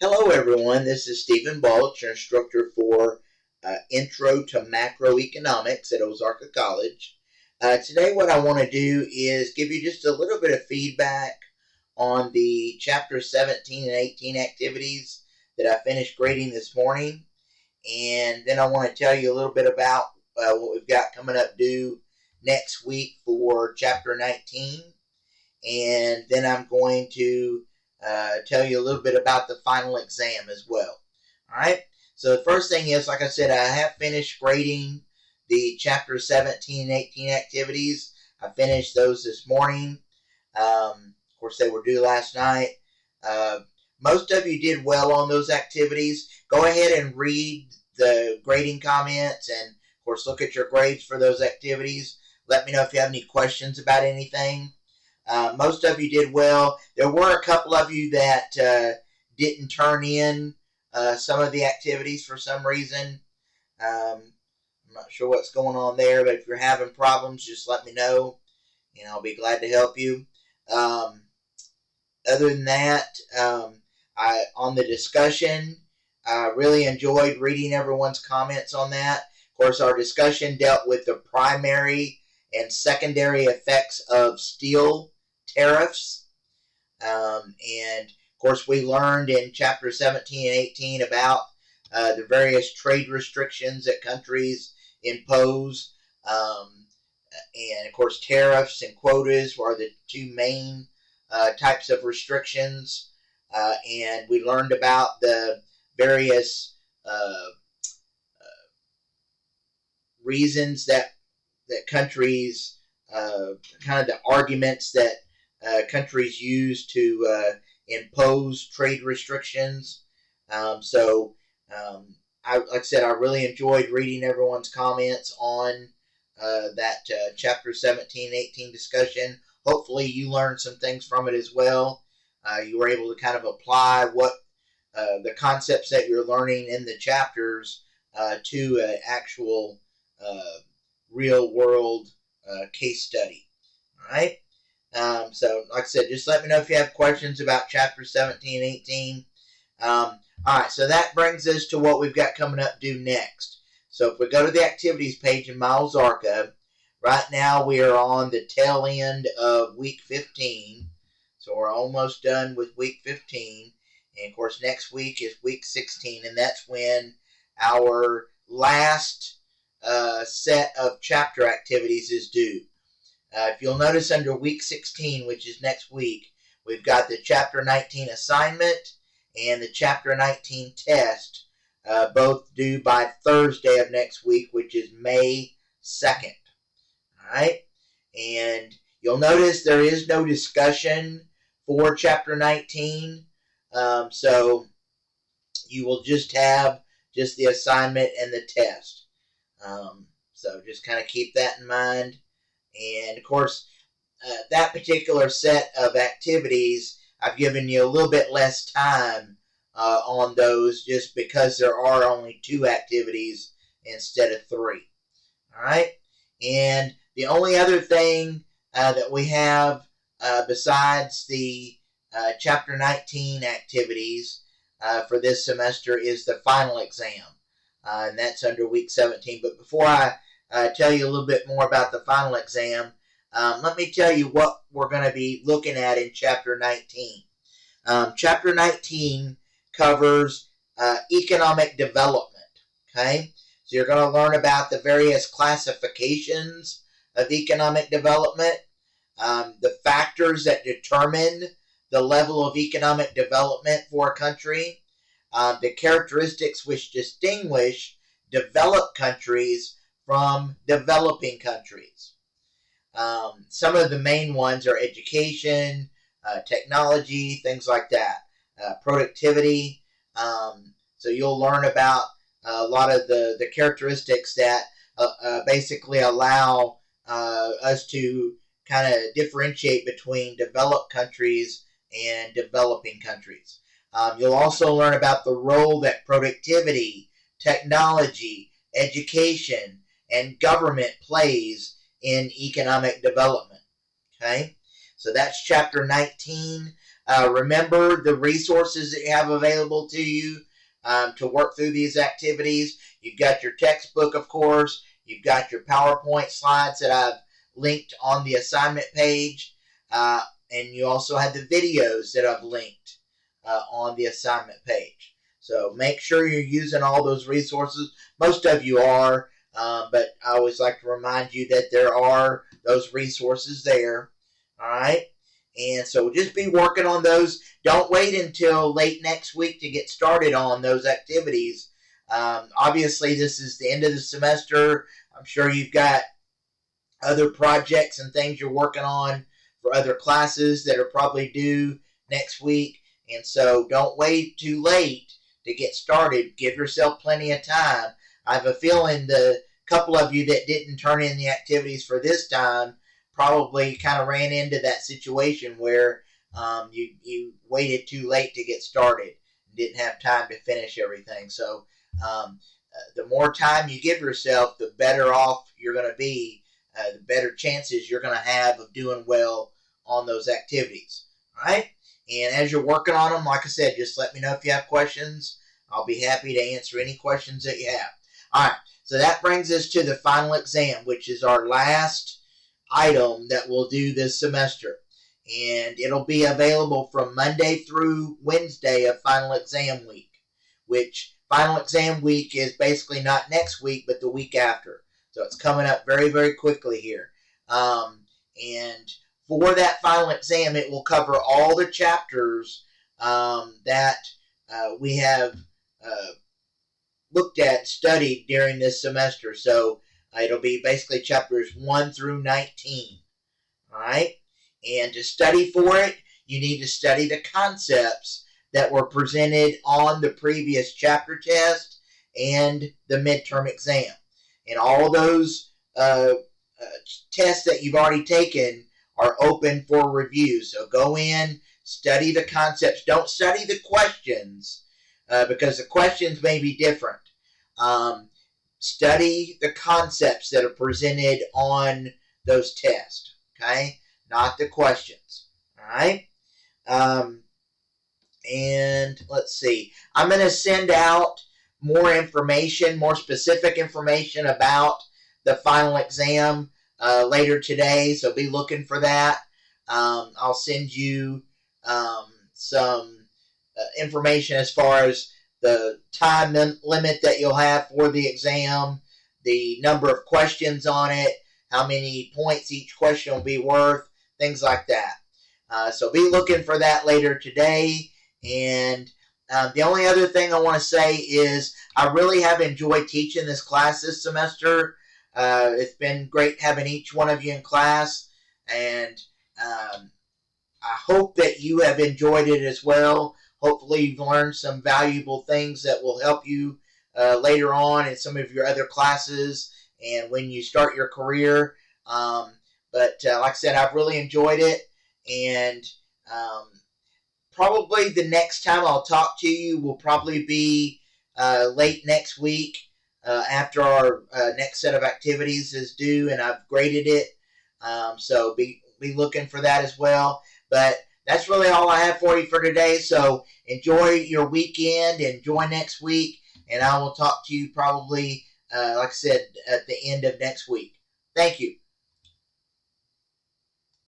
Hello everyone, this is Stephen Balch, your instructor for Intro to Macroeconomics at Ozarka College. Today what I want to do is give you just a little bit of feedback on the Chapter 17 and 18 activities that I finished grading this morning. And then I want to tell you a little bit about what we've got coming up due next week for Chapter 19. And then I'm going to tell you a little bit about the final exam as well. All right. So the first thing is, like I said, I have finished grading the Chapter 17 and 18 activities. I finished those this morning. Of course, they were due last night. Most of you did well on those activities. Go ahead and read the grading comments and, of course, look at your grades for those activities. Let me know if you have any questions about anything. Most of you did well. There were a couple of you that didn't turn in some of the activities for some reason. I'm not sure what's going on there, but if you're having problems, just let me know, and I'll be glad to help you. Other than that, on the discussion, I really enjoyed reading everyone's comments on that. Of course, our discussion dealt with the primary and secondary effects of steel tariffs. And of course, we learned in Chapter 17 and 18 about the various trade restrictions that countries impose. And of course, tariffs and quotas are the two main types of restrictions. And we learned about the various reasons that countries, kind of the arguments that countries use to impose trade restrictions. Like I said, I really enjoyed reading everyone's comments on that Chapter 17 and 18 discussion. Hopefully you learned some things from it as well. You were able to kind of apply what the concepts that you're learning in the chapters to an actual real world case study. All right. So like I said, just let me know if you have questions about Chapter 17 and 18. All right. So that brings us to what we've got coming up due next. So if we go to the activities page in my Ozarka, right now we are on the tail end of week 15. So we're almost done with week 15. And of course, next week is week 16. And that's when our last set of chapter activities is due. If you'll notice under week 16, which is next week, we've got the Chapter 19 assignment and the Chapter 19 test, both due by Thursday of next week, which is May 2nd. All right? And you'll notice there is no discussion for Chapter 19. So you will just have just the assignment and the test. So just kind of keep that in mind. And of course, that particular set of activities, I've given you a little bit less time on those just because there are only 2 activities instead of 3. All right. And the only other thing that we have besides the Chapter 19 activities for this semester is the final exam. And that's under week 17. But before I tell you a little bit more about the final exam, let me tell you what we're going to be looking at in Chapter 19. Chapter 19 covers economic development. Okay, so you're going to learn about the various classifications of economic development, the factors that determine the level of economic development for a country, the characteristics which distinguish developed countries from developing countries. Some of the main ones are education, technology, things like that, productivity. So you'll learn about a lot of the characteristics that basically allow us to kind of differentiate between developed countries and developing countries. You'll also learn about the role that productivity, technology, education, and government plays in economic development. Okay, so that's Chapter 19. Remember the resources that you have available to you to work through these activities. You've got your textbook, of course. You've got your PowerPoint slides that I've linked on the assignment page. And you also have the videos that I've linked on the assignment page. So make sure you're using all those resources. Most of you are, but I always like to remind you that there are those resources there. All right? And so just be working on those. Don't wait until late next week to get started on those activities. Obviously, this is the end of the semester. I'm sure you've got other projects and things you're working on for other classes that are probably due next week. And so don't wait too late to get started. Give yourself plenty of time. I have a feeling the couple of you that didn't turn in the activities for this time probably kind of ran into that situation where you waited too late to get started and didn't have time to finish everything. So the more time you give yourself, the better off you're going to be, the better chances you're going to have of doing well on those activities. All right? And as you're working on them, like I said, just let me know if you have questions. I'll be happy to answer any questions that you have. All right, so that brings us to the final exam, which is our last item that we'll do this semester. And it'll be available from Monday through Wednesday of final exam week, which final exam week is basically not next week, but the week after. So it's coming up very, very quickly here. And for that final exam, it will cover all the chapters that we have looked at, studied during this semester. So it'll be basically chapters 1 through 19. All right? And to study for it, you need to study the concepts that were presented on the previous chapter test and the midterm exam. And all those tests that you've already taken are open for review. So go in, study the concepts. Don't study the questions because the questions may be different. Study the concepts that are presented on those tests, okay? Not the questions, all right? And let's see. I'm going to send out more information, more specific information about the final exam later today, so be looking for that. I'll send you some information as far as the time limit that you'll have for the exam, the number of questions on it, how many points each question will be worth, things like that. So be looking for that later today. And the only other thing I want to say is I really have enjoyed teaching this class this semester. It's been great having each one of you in class, and I hope that you have enjoyed it as well. Hopefully you've learned some valuable things that will help you later on in some of your other classes and when you start your career. But like I said, I've really enjoyed it, and probably the next time I'll talk to you will probably be late next week after our next set of activities is due and I've graded it. So be looking for that as well. But that's really all I have for you for today. So enjoy your weekend, enjoy next week, and I will talk to you probably, like I said, at the end of next week. Thank you.